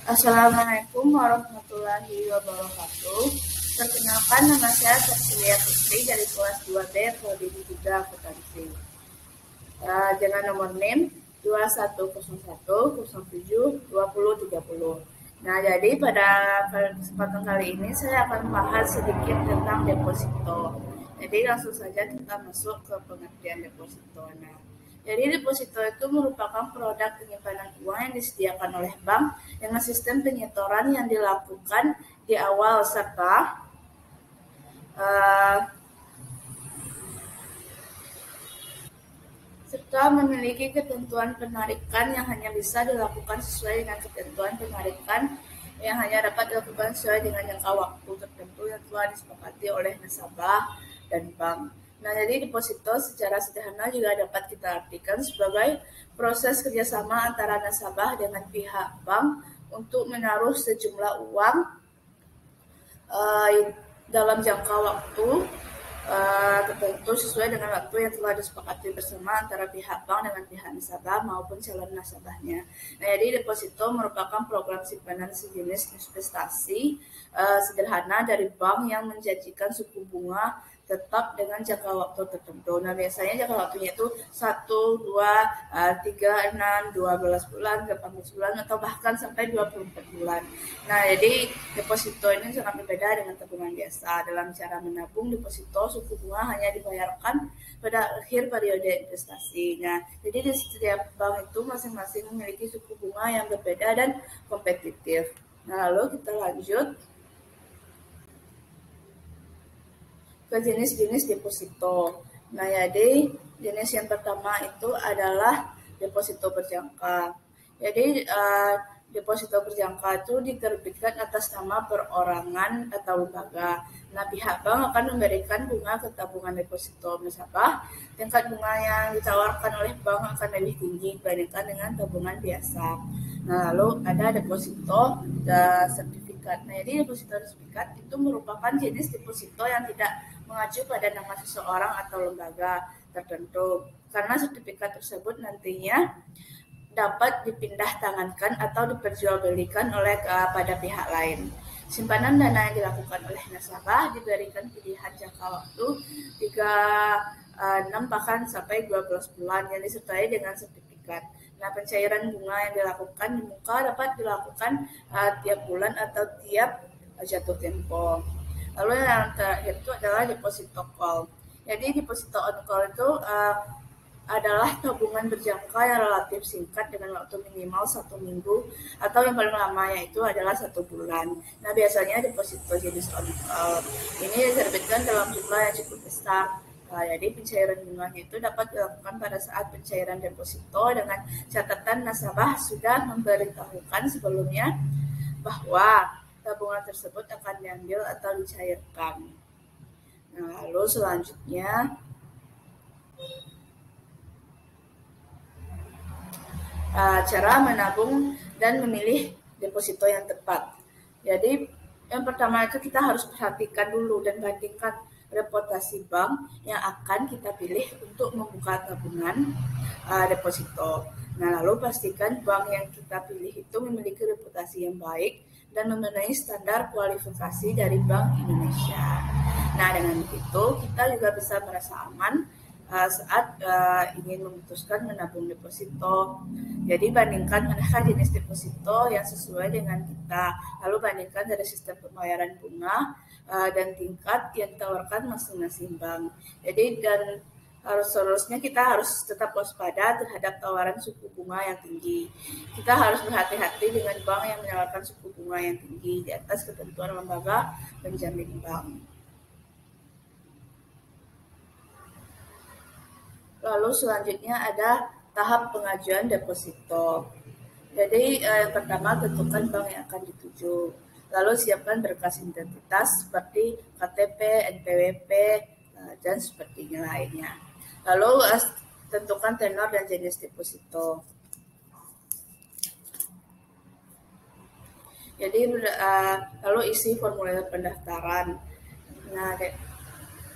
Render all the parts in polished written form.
Assalamualaikum warahmatullahi wabarakatuh. Perkenalkan, nama saya Tersilia Putri dari kelas 2B Prodi 3 Akuntansi. Dengan nomor NIM 2101072030. Nah, jadi pada kesempatan kali ini saya akan membahas sedikit tentang deposito. Jadi langsung saja kita masuk ke pengertian deposito. Nah, jadi deposito itu merupakan produk penyimpanan uang yang disediakan oleh bank dengan sistem penyetoran yang dilakukan di awal serta memiliki ketentuan penarikan yang hanya bisa dilakukan sesuai dengan ketentuan penarikan yang hanya dapat dilakukan sesuai dengan jangka waktu tertentu yang telah disepakati oleh nasabah dan bank. Nah, jadi deposito secara sederhana juga dapat kita artikan sebagai proses kerjasama antara nasabah dengan pihak bank untuk menaruh sejumlah uang dalam jangka waktu tertentu sesuai dengan waktu yang telah disepakati bersama antara pihak bank dengan pihak nasabah maupun calon nasabahnya. Nah, jadi deposito merupakan program simpanan sejenis investasi sederhana dari bank yang menjanjikan suku bunga tetap dengan jangka waktu tertentu. Nah, biasanya jangka waktunya itu 1, 2, 3, 6, 12 bulan, 18 bulan, atau bahkan sampai 24 bulan. Nah, jadi deposito ini sangat berbeda dengan tabungan biasa. Dalam cara menabung deposito, suku bunga hanya dibayarkan pada akhir periode investasi. Nah, jadi di setiap bank itu masing-masing memiliki suku bunga yang berbeda dan kompetitif. Nah, lalu kita lanjut ke jenis-jenis deposito. Nah, jadi jenis yang pertama itu adalah deposito berjangka. Jadi deposito berjangka itu diterbitkan atas nama perorangan atau lembaga. Nah, pihak bank akan memberikan bunga ke tabungan deposito nasabah. Tingkat bunga yang ditawarkan oleh bank akan lebih tinggi dibandingkan dengan tabungan biasa. Nah, lalu ada deposito sertifikat. Nah, jadi deposito sertifikat itu merupakan jenis deposito yang tidak mengacu pada nama seseorang atau lembaga tertentu, karena sertifikat tersebut nantinya dapat dipindah tangankan atau diperjualbelikan oleh kepada pihak lain. Simpanan dana yang dilakukan oleh nasabah diberikan pilihan jangka waktu 6 bahkan sampai 12 bulan yang disertai dengan sertifikat. Nah, pencairan bunga yang dilakukan di muka dapat dilakukan tiap bulan atau tiap jatuh tempo. Lalu yang terakhir itu adalah deposito call. Jadi deposito on call itu adalah tabungan berjangka yang relatif singkat dengan waktu minimal 1 minggu atau yang paling lama yaitu adalah 1 bulan. Nah, biasanya deposito jenis on call ini diterbitkan dalam jumlah yang cukup besar. Jadi pencairan bunganya itu dapat dilakukan pada saat pencairan deposito dengan catatan nasabah sudah memberitahukan sebelumnya bahwa tabungan tersebut akan diambil atau dicairkan. Nah, lalu selanjutnya cara menabung dan memilih deposito yang tepat. Jadi yang pertama itu kita harus perhatikan dulu dan bandingkan reputasi bank yang akan kita pilih untuk membuka tabungan deposito. Nah, lalu pastikan bank yang kita pilih itu memiliki reputasi yang baik dan memenuhi standar kualifikasi dari Bank Indonesia. Nah, dengan begitu kita juga bisa merasa aman saat ingin memutuskan menabung deposito. Jadi bandingkan manakah jenis deposito yang sesuai dengan kita. Lalu bandingkan dari sistem pembayaran bunga dan tingkat yang ditawarkan masing-masing bank. Jadi seharusnya kita harus tetap waspada terhadap tawaran suku bunga yang tinggi. Kita harus berhati-hati dengan bank yang menawarkan suku bunga yang tinggi di atas ketentuan lembaga penjamin bank. Lalu selanjutnya ada tahap pengajuan deposito. Jadi yang pertama tentukan bank yang akan dituju. Lalu siapkan berkas identitas seperti KTP, NPWP, dan sepertinya lainnya. Lalu tentukan tenor dan jenis deposito. Jadi lalu isi formulir pendaftaran. Nah,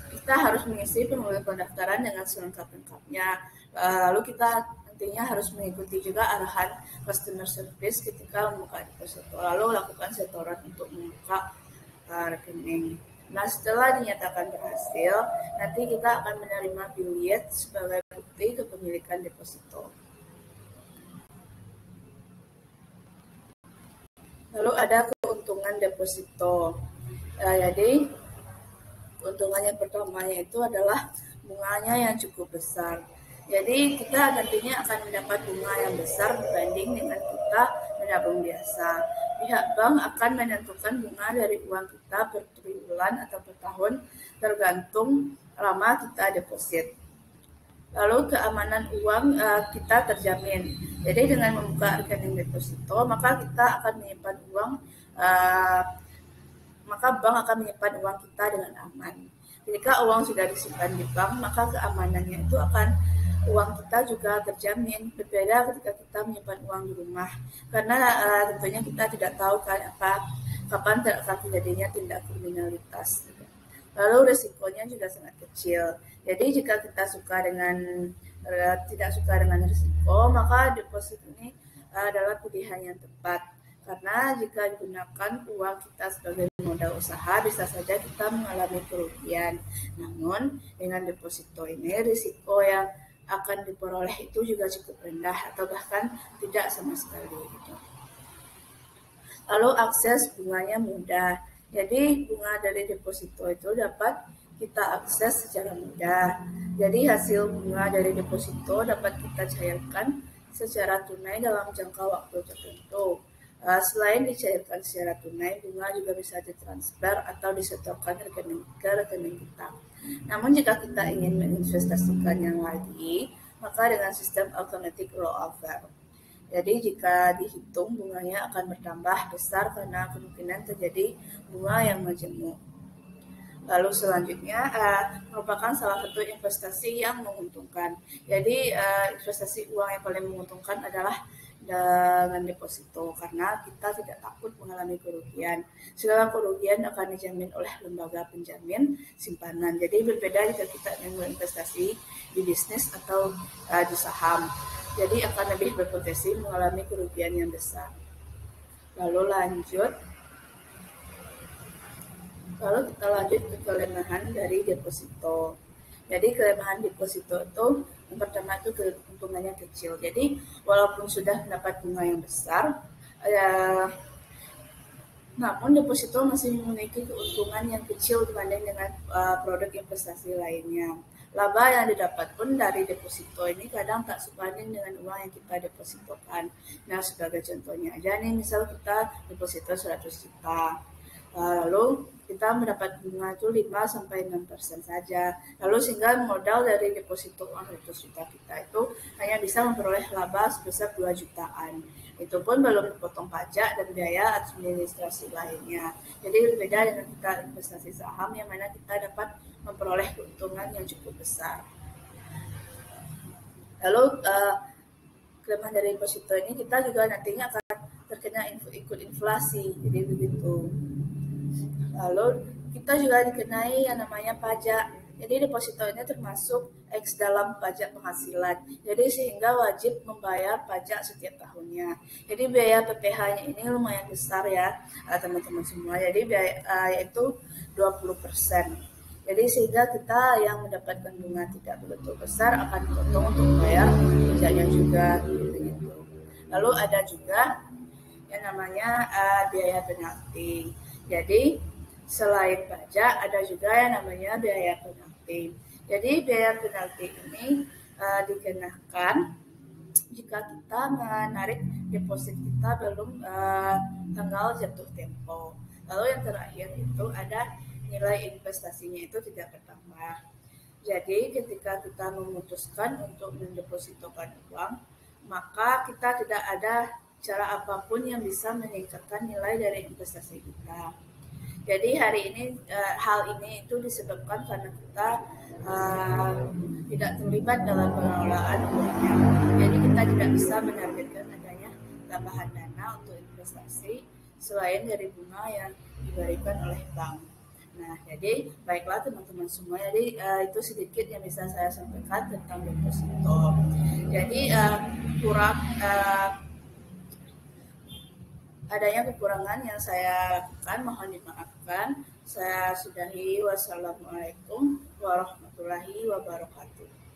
kita harus mengisi formulir pendaftaran dengan selengkap-lengkapnya. Lalu kita Tentunya harus mengikuti juga arahan customer service ketika membuka deposito. Lalu lakukan setoran untuk membuka rekening. Nah, setelah dinyatakan berhasil, nanti kita akan menerima bilet sebagai bukti kepemilikan deposito. Lalu ada keuntungan deposito. Jadi keuntungan yang pertamanya itu adalah bunganya yang cukup besar. Jadi kita nantinya akan mendapat bunga yang besar dibanding dengan kita menabung biasa. Pihak bank akan menentukan bunga dari uang kita per triwulan atau per tahun tergantung lama kita deposit. Lalu keamanan uang kita terjamin. Jadi dengan membuka rekening deposito, maka kita akan menyimpan uang, maka bank akan menyimpan uang kita dengan aman. Ketika uang sudah disimpan di bank, maka keamanannya itu akan uang kita juga terjamin. Berbeda ketika kita menyimpan uang di rumah, karena tentunya kita tidak tahu kan kapan akan terjadinya tindak kriminalitas. Lalu risikonya juga sangat kecil. Jadi jika kita tidak suka dengan risiko, maka deposit ini adalah pilihan yang tepat. Karena jika digunakan uang kita sebagai modal usaha, bisa saja kita mengalami kerugian. Namun dengan deposito ini risiko yang akan diperoleh itu juga cukup rendah atau bahkan tidak sama sekali. Lalu akses bunganya mudah. Jadi bunga dari deposito itu dapat kita akses secara mudah. Jadi hasil bunga dari deposito dapat kita cairkan secara tunai dalam jangka waktu tertentu. Selain dicairkan secara tunai, bunga juga bisa ditransfer atau disetorkan ke rekening kita. Namun jika kita ingin menginvestasikannya lagi, maka dengan sistem automatic rollover. Jadi jika dihitung bunganya akan bertambah besar karena kemungkinan terjadi bunga yang majemuk. Lalu selanjutnya merupakan salah satu investasi yang menguntungkan. Jadi investasi uang yang paling menguntungkan adalah dengan deposito karena kita tidak takut mengalami kerugian. Segala kerugian akan dijamin oleh lembaga penjamin simpanan. Jadi berbeda jika kita ingin berinvestasi di bisnis atau di saham. Jadi akan lebih berpotensi mengalami kerugian yang besar. Lalu kita lanjut ke kelemahan dari deposito. Jadi kelemahan deposito itu yang pertama itu keuntungannya kecil. Jadi walaupun sudah mendapat bunga yang besar, namun deposito masih memiliki keuntungan yang kecil dibanding dengan produk investasi lainnya. Laba yang didapat pun dari deposito ini kadang tak sebanding dengan uang yang kita depositokan. Nah, sebagai contohnya aja nih, misal kita deposito 100 juta. Lalu kita mendapat bunga itu 5-6% saja. Lalu sehingga modal dari deposito uang 100 juta kita itu hanya bisa memperoleh laba sebesar 2 jutaan. Itu pun belum dipotong pajak dan biaya administrasi lainnya. Jadi berbeda dengan kita investasi saham yang mana kita dapat memperoleh keuntungan yang cukup besar. Lalu kelemahan dari deposito ini kita juga nantinya akan terkena ikut inflasi. Jadi begitu. Lalu kita juga dikenai yang namanya pajak. Jadi deposito ini termasuk X dalam pajak penghasilan. Jadi sehingga wajib membayar pajak setiap tahunnya. Jadi biaya PPh-nya ini lumayan besar ya teman-teman semua. Jadi biaya itu 20%. Jadi sehingga kita yang mendapatkan bunga tidak begitu besar akan dipotong untuk membayar pajaknya juga. Gitu. Lalu ada juga yang namanya biaya penalti. Jadi selain pajak ada juga yang namanya biaya penalti. Jadi biaya penalti ini dikenakan jika kita menarik deposit kita belum tanggal jatuh tempo. Lalu yang terakhir itu ada nilai investasinya itu tidak bertambah. Jadi ketika kita memutuskan untuk mendepositokan uang, maka kita tidak ada cara apapun yang bisa meningkatkan nilai dari investasi kita. Jadi hari ini hal ini itu disebabkan karena kita tidak terlibat dalam pengelolaan uangnya. Jadi kita tidak bisa menargetkan adanya tambahan dana untuk investasi selain dari bunga yang diberikan oleh bank. Nah, jadi baiklah teman-teman semua. Jadi itu sedikit yang bisa saya sampaikan tentang deposito. Jadi kurang adanya kekurangan yang saya lakukan mohon dimaafkan. Saya sudahi. Wassalamualaikum warahmatullahi wabarakatuh.